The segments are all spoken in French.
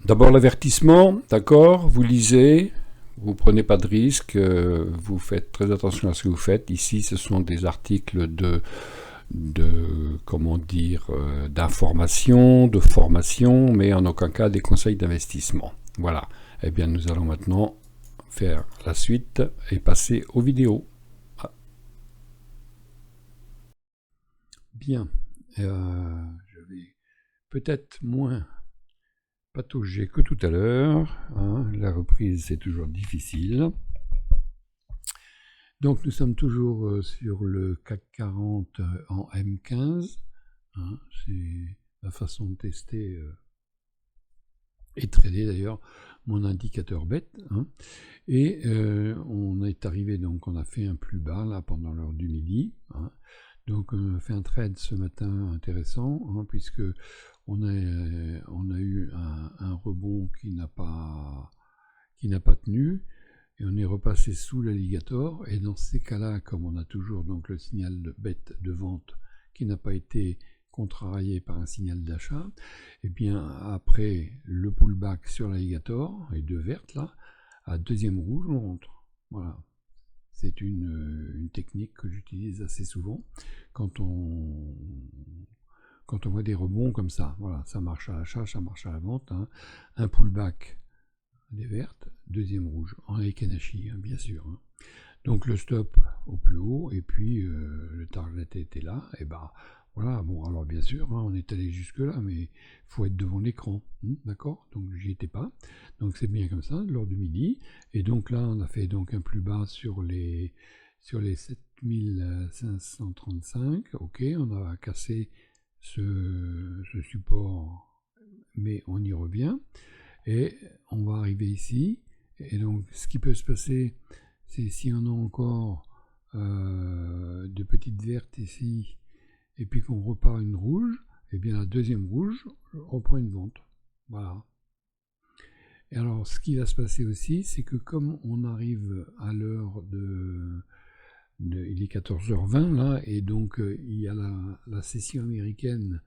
D'abord l'avertissement, d'accord, vous lisez, vous prenez pas de risque, vous faites très attention à ce que vous faites. Ici, ce sont des articles comment dire, d'information, de formation, mais en aucun cas des conseils d'investissement. Voilà. Eh bien, nous allons maintenant faire la suite et passer aux vidéos. Bien. Je vais peut-être moins patauger que tout à l'heure. La reprise, c'est toujours difficile. Donc, nous sommes toujours sur le CAC 40 en M15. C'est la façon de tester et trader d'ailleurs mon indicateur bête. Et on est arrivé, donc on a fait un plus bas là pendant l'heure du midi. Donc on a fait un trade ce matin intéressant, puisque on a eu un rebond qui n'a pas tenu, et on est repassé sous l'alligator, et dans ces cas-là, comme on a toujours donc le signal de bête de vente qui n'a pas été contrarié par un signal d'achat, et bien après le pullback sur l'alligator, les deux vertes là, à deuxième rouge on rentre. Voilà. C'est une technique que j'utilise assez souvent quand on voit des rebonds comme ça. Voilà, ça marche à l'achat, ça marche à la vente. Un pullback des vertes, deuxième rouge, en Ekenashi, bien sûr. Donc le stop au plus haut, et puis le target était là, et ben voilà, bon, alors bien sûr, on est allé jusque là, mais il faut être devant l'écran, d'accord? Donc j'y étais pas, donc c'est bien comme ça, lors du midi, et donc là on a fait donc un plus bas sur les 7535, ok, on a cassé ce support, mais on y revient, et on va arriver ici, et donc ce qui peut se passer, c'est si on a encore de petites vertes ici, et puis qu'on repart une rouge, et bien la deuxième rouge reprend une vente. Voilà. Et alors ce qui va se passer aussi, c'est que comme on arrive à l'heure il est 14h20 là, et donc il y a la session américaine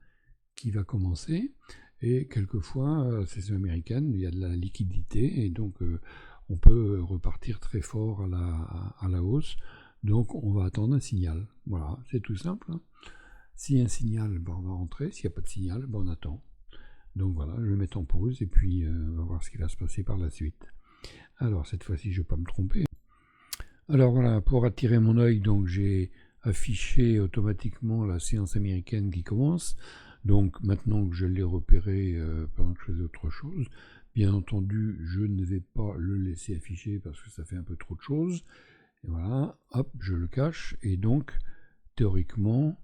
qui va commencer, et quelquefois la session américaine, il y a de la liquidité, et donc on peut repartir très fort à la hausse, donc on va attendre un signal. Voilà, c'est tout simple. S'il y a un signal, on va rentrer, s'il n'y a pas de signal, on attend. Donc voilà, je vais mettre en pause, et puis on va voir ce qui va se passer par la suite. Alors cette fois-ci, je ne vais pas me tromper. Alors voilà, pour attirer mon œil, donc j'ai affiché automatiquement la séance américaine qui commence. Donc maintenant que je l'ai repéré pendant que je faisais autre chose, bien entendu, je ne vais pas le laisser afficher parce que ça fait un peu trop de choses. Et voilà, hop, je le cache. Et donc, théoriquement,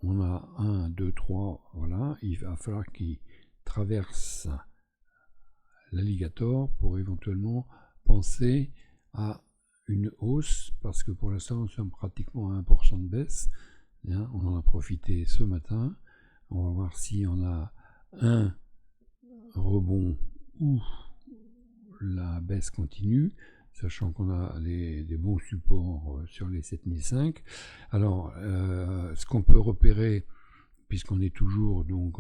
on a 1, 2, 3, voilà. Il va falloir qu'il traverse l'alligator pour éventuellement penser à une hausse, parce que pour l'instant, nous sommes pratiquement à 1% de baisse. Bien, on en a profité ce matin. On va voir si on a un rebond ou la baisse continue, sachant qu'on a des bons supports sur les 7005. Alors, ce qu'on peut repérer, puisqu'on est toujours donc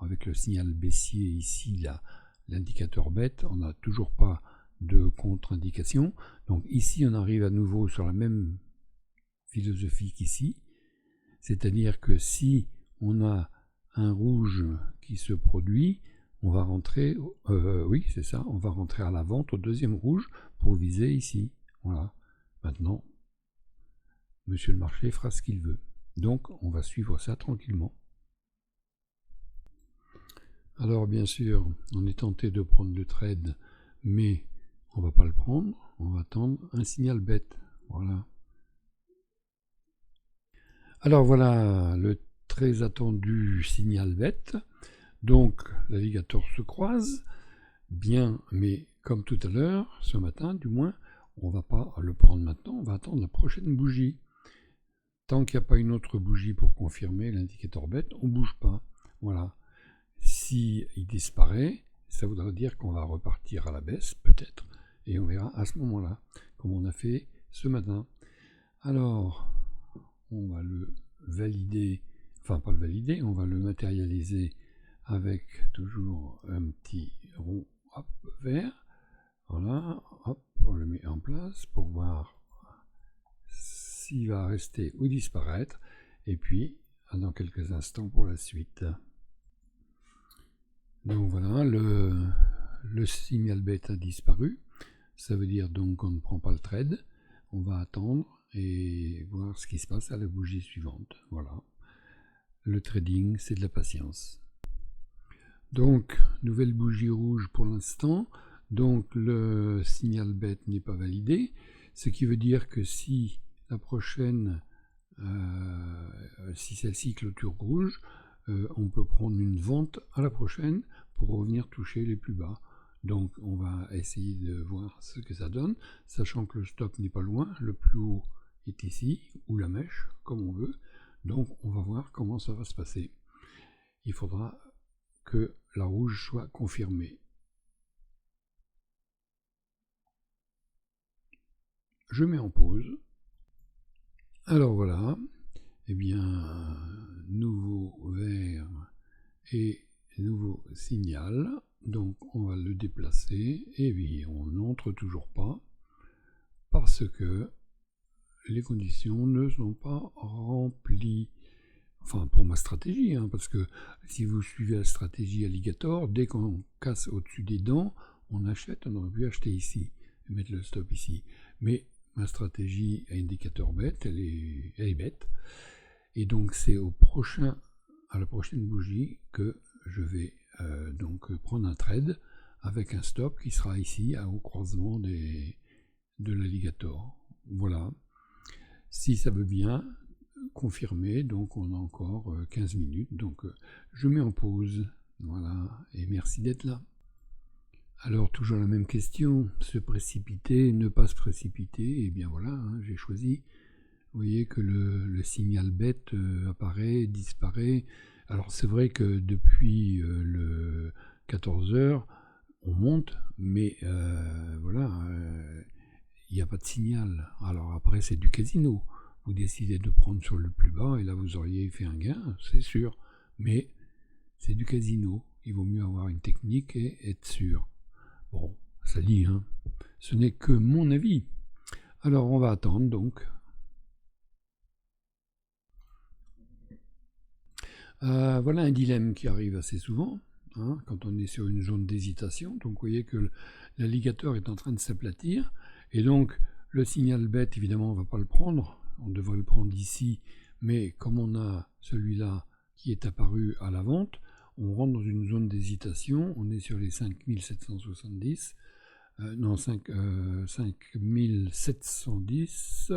avec le signal baissier ici, là, l'indicateur bête, on n'a toujours pas de contre-indication. Donc ici, on arrive à nouveau sur la même philosophie qu'ici, c'est-à-dire que si on a un rouge qui se produit, on va rentrer, oui c'est ça, on va rentrer à la vente au deuxième rouge pour viser ici. Voilà. Maintenant, monsieur le marché fera ce qu'il veut. Donc on va suivre ça tranquillement. Alors bien sûr, on est tenté de prendre le trade, mais on va pas le prendre, on va attendre un signal bête. Voilà. Alors voilà le très attendu signal bête. Donc l'alligator se croise, bien, mais comme tout à l'heure, ce matin du moins, on ne va pas le prendre maintenant, on va attendre la prochaine bougie. Tant qu'il n'y a pas une autre bougie pour confirmer l'indicateur bête, on ne bouge pas. Voilà. Si il disparaît, ça voudra dire qu'on va repartir à la baisse, peut-être, et on verra à ce moment-là, comme on a fait ce matin. Alors, on va le valider, enfin pas le valider, on va le matérialiser avec toujours un petit rond vert. Voilà, hop, on le met en place pour voir s'il va rester ou disparaître. Et puis, dans quelques instants pour la suite. Donc voilà, le signal bête a disparu. Ça veut dire donc qu'on ne prend pas le trade. On va attendre et voir ce qui se passe à la bougie suivante. Voilà. Le trading, c'est de la patience. Donc, nouvelle bougie rouge pour l'instant. Donc, le signal bête n'est pas validé. Ce qui veut dire que si la prochaine, si celle-ci clôture rouge, on peut prendre une vente à la prochaine pour revenir toucher les plus bas. Donc on va essayer de voir ce que ça donne, sachant que le stop n'est pas loin, le plus haut est ici, ou la mèche, comme on veut. Donc on va voir comment ça va se passer. Il faudra que la rouge soit confirmée. Je mets en pause. Alors voilà, eh bien, nouveau vert et nouveau signal. Donc on va le déplacer et puis on n'entre toujours pas parce que les conditions ne sont pas remplies. Enfin pour ma stratégie, hein, parce que si vous suivez la stratégie alligator, dès qu'on casse au-dessus des dents, on achète, on aurait pu acheter ici et mettre le stop ici. Mais ma stratégie indicateur bête, elle est bête. Et donc c'est à la prochaine bougie que je vais donc prendre un trade avec un stop qui sera ici au croisement de l'alligator. Voilà. Si ça veut bien confirmer, donc on a encore 15 minutes. Donc je mets en pause. Voilà. Et merci d'être là. Alors toujours la même question, se précipiter, ne pas se précipiter, et bien voilà, hein, j'ai choisi. Vous voyez que le signal bête apparaît, disparaît. Alors c'est vrai que depuis le 14h, on monte, mais voilà, il n'y a pas de signal. Alors après c'est du casino. Vous décidez de prendre sur le plus bas et là vous auriez fait un gain, c'est sûr. Mais c'est du casino. Il vaut mieux avoir une technique et être sûr. Bon, ça dit, hein. Ce n'est que mon avis. Alors on va attendre donc. Voilà un dilemme qui arrive assez souvent, hein, quand on est sur une zone d'hésitation. Donc vous voyez que l'alligator est en train de s'aplatir. Et donc le signal bête, évidemment, on ne va pas le prendre. On devrait le prendre ici. Mais comme on a celui-là qui est apparu à la vente, on rentre dans une zone d'hésitation. On est sur les 5770. Non, 5710,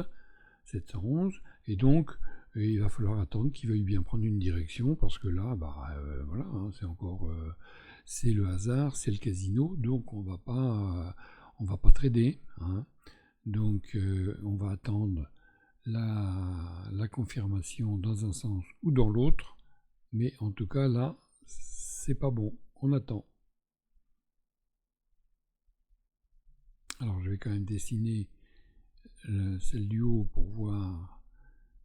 711. Et donc, il va falloir attendre qu'il veuille bien prendre une direction, parce que là, voilà, hein, c'est encore, c'est le hasard, c'est le casino, donc on va pas trader, hein. Donc on va attendre la confirmation dans un sens ou dans l'autre, mais en tout cas là, c'est pas bon, on attend. Alors je vais quand même dessiner celle du haut pour voir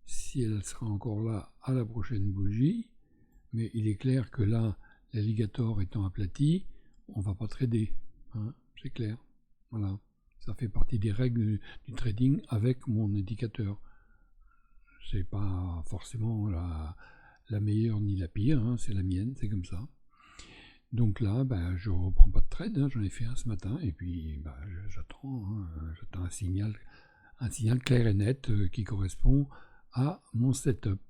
si elle sera encore là à la prochaine bougie, mais il est clair que là, l'alligator étant aplati, on va pas trader, hein, c'est clair. Voilà, ça fait partie des règles du trading avec mon indicateur. C'est pas forcément la meilleure ni la pire, hein, c'est la mienne, c'est comme ça. Donc là, je reprends pas de trade, hein, j'en ai fait un ce matin, et puis j'attends un signal clair et net qui correspond à mon setup.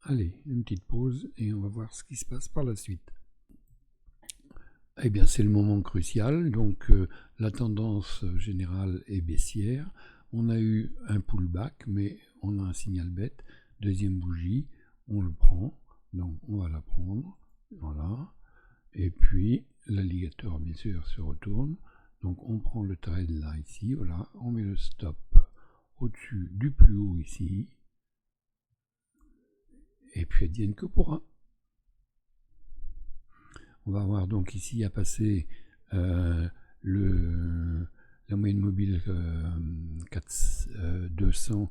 Allez, une petite pause et on va voir ce qui se passe par la suite. Eh bien, c'est le moment crucial. Donc, la tendance générale est baissière. On a eu un pullback, mais on a un signal bête. Deuxième bougie, on le prend. Donc, on va la prendre. Voilà. Et puis, l'alligator, bien sûr, se retourne. Donc, on prend le trade là, ici. Voilà. On met le stop au-dessus du plus haut ici. Et puis advienne que pourra. On va voir donc ici à passer la moyenne mobile 200 200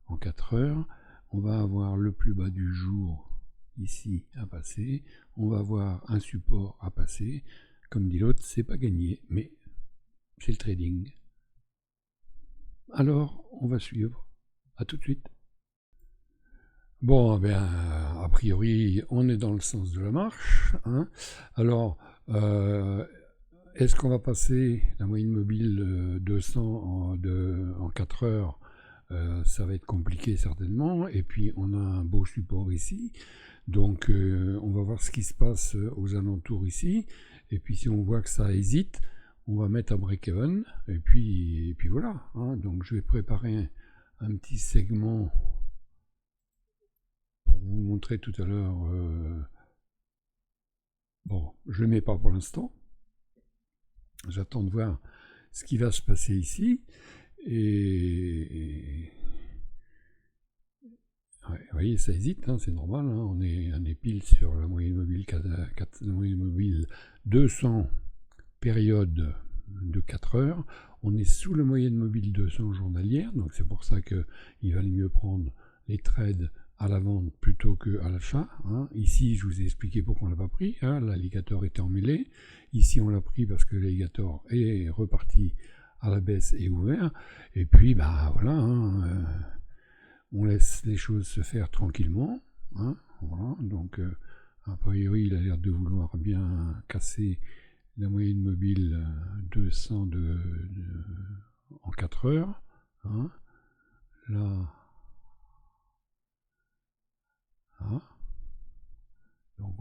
en 4 heures. On va avoir le plus bas du jour ici à passer. On va avoir un support à passer. Comme dit l'autre, c'est pas gagné, mais c'est le trading. Alors, on va suivre. À tout de suite. Bon, ben, a priori, on est dans le sens de la marche. Hein. Alors, est-ce qu'on va passer la moyenne mobile 200 en 4 heures? Ça va être compliqué certainement. Et puis, on a un beau support ici. Donc, on va voir ce qui se passe aux alentours ici. Et puis, si on voit que ça hésite, on va mettre un break-even. Et puis voilà. Hein. Donc, je vais préparer un petit segment pour vous montrer tout à l'heure. Bon, je ne le mets pas pour l'instant. J'attends de voir ce qui va se passer ici. Et ouais, vous voyez, ça hésite, hein, c'est normal. Hein, on est pile sur la moyenne mobile, la moyenne mobile 200 période de 4 heures. On est sous la moyenne mobile 200 journalière. Donc c'est pour ça qu'il valait mieux prendre les trades à la vente plutôt qu'à l'achat. Hein. Ici, je vous ai expliqué pourquoi on ne l'a pas pris. Hein. L'alligator était emmêlé. Ici, on l'a pris parce que l'alligator est reparti à la baisse et ouvert. Et puis, bah voilà, hein, on laisse les choses se faire tranquillement. Hein, voilà. Donc, a priori, il a l'air de vouloir bien casser la moyenne mobile 200 en 4 heures. Hein. Là, hein. Donc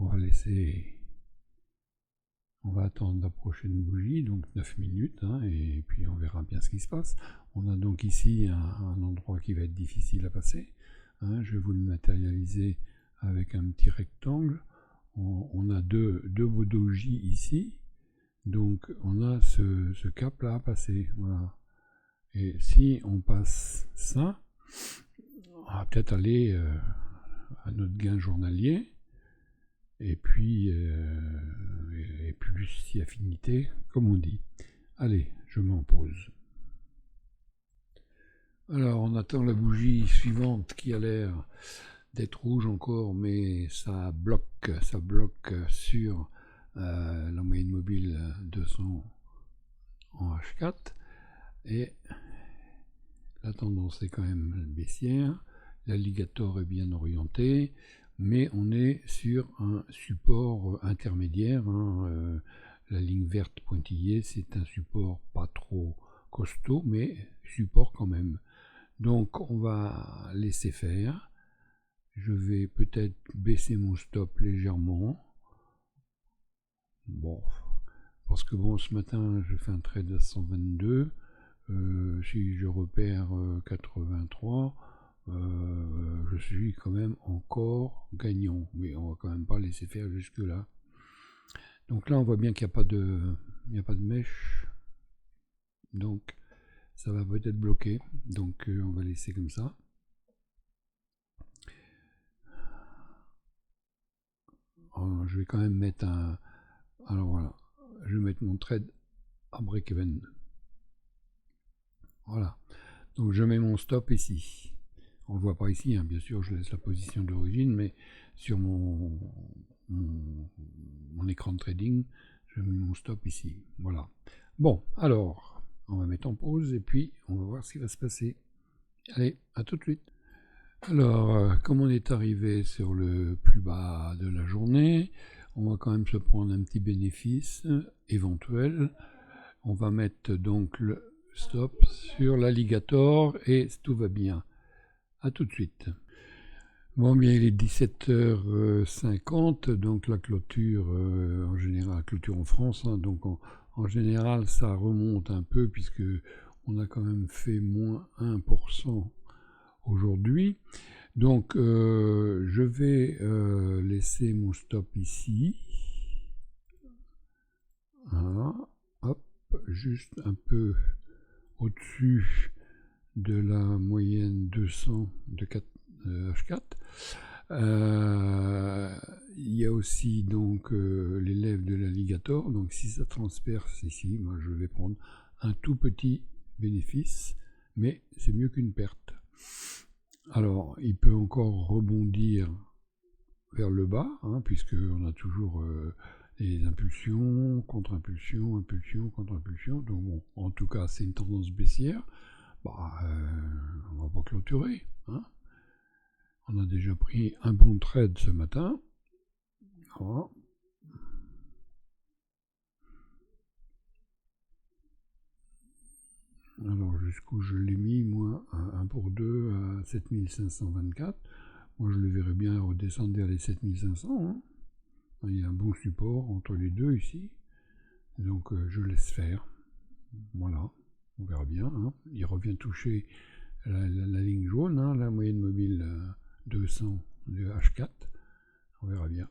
on va attendre la prochaine bougie, donc 9 minutes, hein, et puis on verra bien ce qui se passe. On a donc ici un endroit qui va être difficile à passer. Hein, je vais vous le matérialiser avec un petit rectangle. On a deux beaux dojis ici, donc on a ce cap là à passer. Voilà. Et si on passe ça, on va peut-être aller à notre gain journalier. Et puis plus si affinité, comme on dit. Allez, je m'en pose. Alors, on attend la bougie suivante qui a l'air d'être rouge encore, mais ça bloque sur la moyenne mobile 200 en H4. Et la tendance est quand même baissière. L'alligator est bien orienté. Mais on est sur un support intermédiaire. Hein, la ligne verte pointillée, c'est un support pas trop costaud, mais support quand même. Donc on va laisser faire. Je vais peut-être baisser mon stop légèrement. Bon, parce que bon, ce matin, je fais un trade à 122. Si je repère 83, je suis quand même encore gagnant, mais on va quand même pas laisser faire jusque là. Donc là on voit bien qu'il n'y a pas de mèche, donc ça va peut-être bloquer, donc on va laisser comme ça. Alors, je vais quand même mettre alors voilà, je vais mettre mon trade à break-even. Voilà, donc je mets mon stop ici. On ne le voit pas ici, hein. Bien sûr, je laisse la position d'origine, mais sur mon écran de trading, je mets mon stop ici. Voilà. Bon, alors, on va mettre en pause et puis on va voir ce qui va se passer. Allez, à tout de suite. Alors, comme on est arrivé sur le plus bas de la journée, on va quand même se prendre un petit bénéfice éventuel. On va mettre donc le stop sur l'alligator et tout va bien. A tout de suite. Bon, bien, il est 17h50, donc la clôture, en général, la clôture en France, hein, donc en général, ça remonte un peu, puisque on a quand même fait moins 1% aujourd'hui. Donc, je vais laisser mon stop ici. Voilà, hop, juste un peu au-dessus de la moyenne 200 de H4. Il y a aussi donc les lèvres de l'alligator, donc si ça transperce ici, moi je vais prendre un tout petit bénéfice, mais c'est mieux qu'une perte. Alors, il peut encore rebondir vers le bas, hein, puisqu'on a toujours les impulsions, contre-impulsions, impulsions, contre-impulsions. Donc bon, en tout cas, c'est une tendance baissière. Bah, on va pas clôturer. Hein. On a déjà pris un bon trade ce matin. Voilà. Alors jusqu'où je l'ai mis, moi, 1 pour 2 à 7524. Moi, je le verrais bien redescendre vers les 7500. Hein. Il y a un bon support entre les deux ici. Donc, je laisse faire. Voilà, on verra bien. Hein. Il revient toucher la ligne jaune, hein, la moyenne mobile 200 de H4. On verra bien.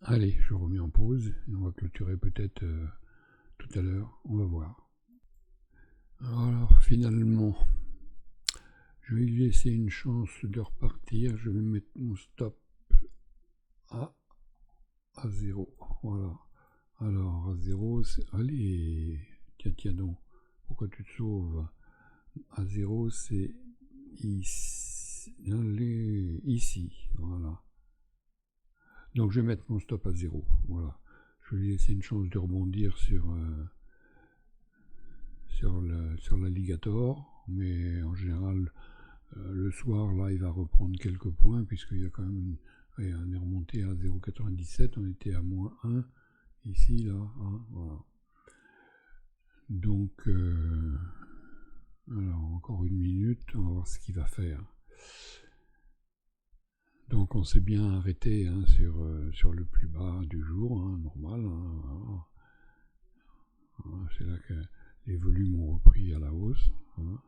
Allez, je remets en pause et on va clôturer peut-être tout à l'heure. On va voir. Alors, finalement, je vais lui laisser une chance de repartir. Je vais mettre mon stop à 0. Voilà. Alors, à 0, c'est... Allez, tiens donc. Pourquoi tu te sauves? À 0, c'est ici. Allez, ici. Voilà. Donc, je vais mettre mon stop à 0. Voilà. Je vais lui laisser une chance de rebondir sur l'alligator. Mais en général, le soir, là, il va reprendre quelques points, puisqu'il y a quand même on est remonté à 0,97. On était à moins 1. Ici, là, hein, voilà. Donc, alors encore une minute, on va voir ce qu'il va faire. Donc, on s'est bien arrêté hein, sur le plus bas du jour, hein, normal. Hein, voilà. Voilà, c'est là que les volumes ont repris à la hausse. Hein,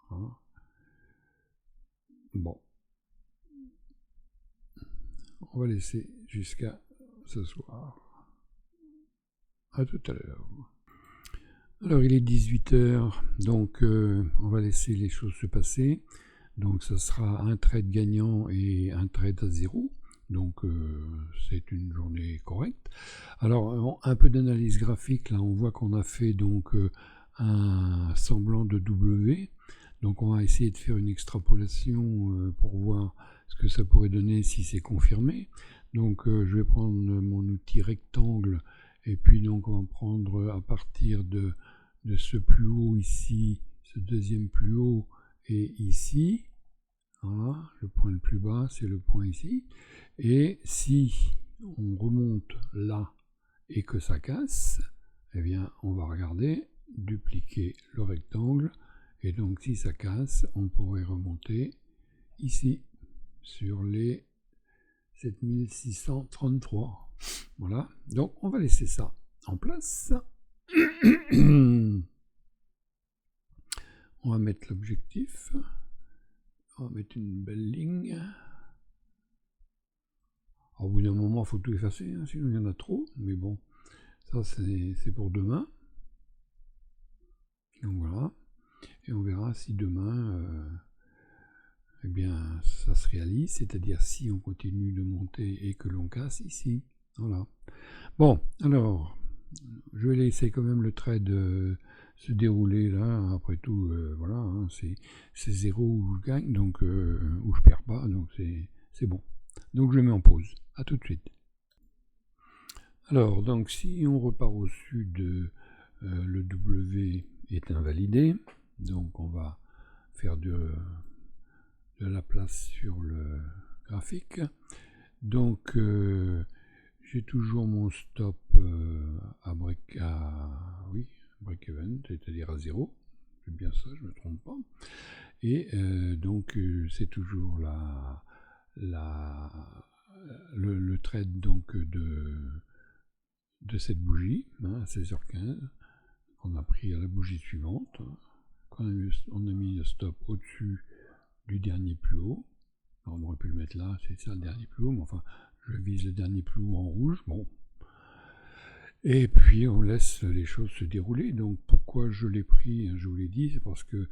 voilà. Bon. On va laisser jusqu'à ce soir. À tout à l'heure. Alors il est 18h, donc on va laisser les choses se passer. Donc ça sera un trade gagnant et un trade à 0. Donc c'est une journée correcte. Alors un peu d'analyse graphique, là on voit qu'on a fait donc un semblant de W. Donc on va essayer de faire une extrapolation pour voir ce que ça pourrait donner si c'est confirmé. Donc je vais prendre mon outil rectangle et puis donc on va prendre à partir de ce plus haut ici, ce deuxième plus haut et ici. Voilà, le point le plus bas c'est le point ici. Et si on remonte là et que ça casse, eh bien on va regarder, dupliquer le rectangle. Et donc si ça casse, on pourrait remonter ici sur les 7633. Voilà, donc on va laisser ça en place. On va mettre l'objectif. On va mettre une belle ligne. Au bout d'un moment, il faut tout effacer, hein, sinon il y en a trop. Mais bon, ça c'est pour demain. Donc voilà. Et on verra si demain, eh bien, ça se réalise. C'est-à-dire si on continue de monter et que l'on casse ici. Voilà. Bon, alors, je vais laisser quand même le trade se dérouler là. Après tout, voilà, hein, c'est 0 où je gagne, donc où je perds pas, donc c'est bon. Donc je mets en pause. À tout de suite. Alors, donc si on repart au sud, le W est invalidé. Donc on va faire de la place sur le graphique. Donc j'ai toujours mon stop à break even, c'est-à-dire à 0. C'est bien ça, je ne me trompe pas. Et donc c'est toujours le trade donc de cette bougie hein, à 16h15 qu'on a pris à la bougie suivante. On a mis le stop au-dessus du dernier plus haut. Alors, on aurait pu le mettre là, c'est ça le dernier plus haut, mais enfin je vise le dernier plus haut en rouge. Bon. Et puis on laisse les choses se dérouler. Donc pourquoi je l'ai pris, je vous l'ai dit, c'est parce que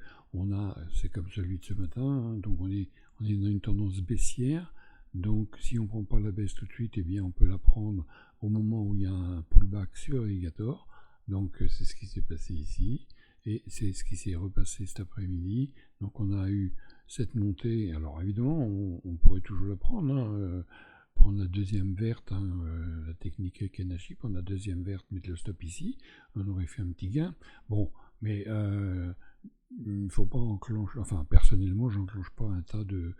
c'est comme celui de ce matin, hein, donc on est dans une tendance baissière. Donc si on ne prend pas la baisse tout de suite, eh bien on peut la prendre au moment où il y a un pullback sur l'alligator. Donc c'est ce qui s'est passé ici. et c'est ce qui s'est repassé cet après-midi. Donc on a eu cette montée. Alors évidemment, on pourrait toujours la prendre, hein, prendre la deuxième verte, hein, la technique Kenashi, prendre la deuxième verte, mettre le stop ici, on aurait fait un petit gain. Bon, mais il ne faut pas enclencher, enfin personnellement, j'enclenche pas un tas de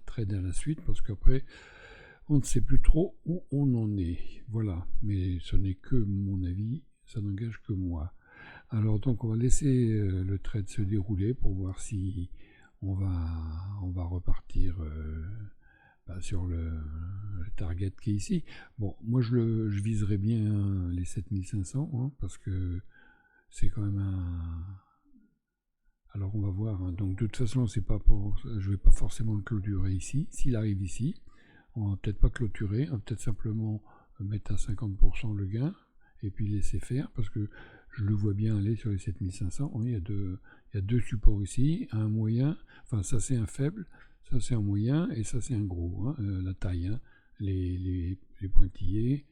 trades à la suite, parce qu'après, on ne sait plus trop où on en est. Voilà, mais ce n'est que mon avis, ça n'engage que moi. Alors donc on va laisser le trade se dérouler pour voir si on va repartir sur le target qui est ici. Bon, moi je viserais bien les 7500, hein, parce que c'est quand même un... Alors on va voir, hein. Donc de toute façon c'est pas pour... je vais pas forcément le clôturer ici. S'il arrive ici, on va peut-être pas clôturer, on va peut-être simplement mettre à 50% le gain et puis laisser faire, parce que je le vois bien aller sur les 7500. Oui, il y a deux supports ici, un moyen, enfin ça c'est un faible, ça c'est un moyen et ça c'est un gros, hein, la taille, hein, les pointillés,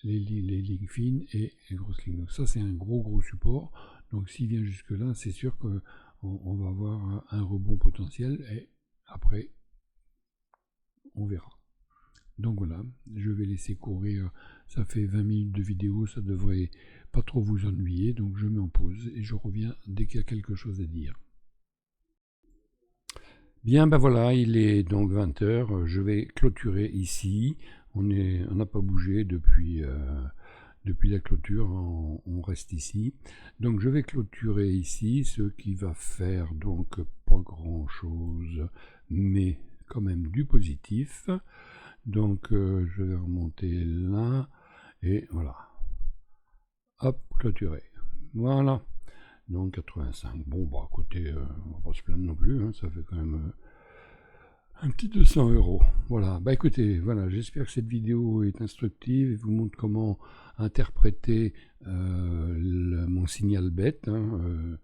les lignes fines et les grosses lignes. Donc ça c'est un gros support. Donc s'il vient jusque là, c'est sûr qu'on va avoir un rebond potentiel et après on verra. Donc voilà, je vais laisser courir, ça fait 20 minutes de vidéo, ça devrait pas trop vous ennuyer, donc je mets en pause et je reviens dès qu'il y a quelque chose à dire. Bien, ben voilà, il est donc 20h, je vais clôturer ici, on n'a pas bougé depuis la clôture, on reste ici. Donc je vais clôturer ici, ce qui va faire donc pas grand chose, mais quand même du positif. Donc je vais remonter là, et voilà. Hop, clôturé. Voilà. Donc 85. Bon, bah à côté, on va pas se plaindre non plus, hein, ça fait quand même un petit 200 €. Voilà, bah écoutez, voilà, j'espère que cette vidéo est instructive et vous montre comment interpréter mon signal bête, hein,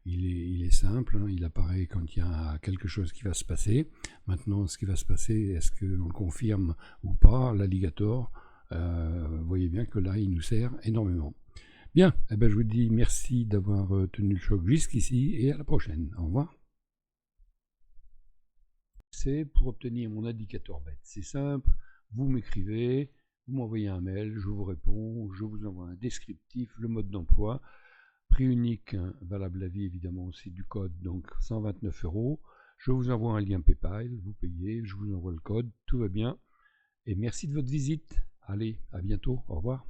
il est simple, hein, il apparaît quand il y a quelque chose qui va se passer. Maintenant, ce qui va se passer, est-ce qu'on confirme ou pas l'alligator? Vous voyez bien que là, il nous sert énormément. Bien, eh ben, je vous dis merci d'avoir tenu le choc jusqu'ici et à la prochaine. Au revoir. C'est pour obtenir mon indicateur bête. C'est simple, vous m'écrivez, vous m'envoyez un mail, je vous réponds, je vous envoie un descriptif, le mode d'emploi, prix unique, hein, valable à vie évidemment aussi du code, donc 129 €. Je vous envoie un lien PayPal, vous payez, je vous envoie le code, tout va bien. Et merci de votre visite. Allez, à bientôt, au revoir.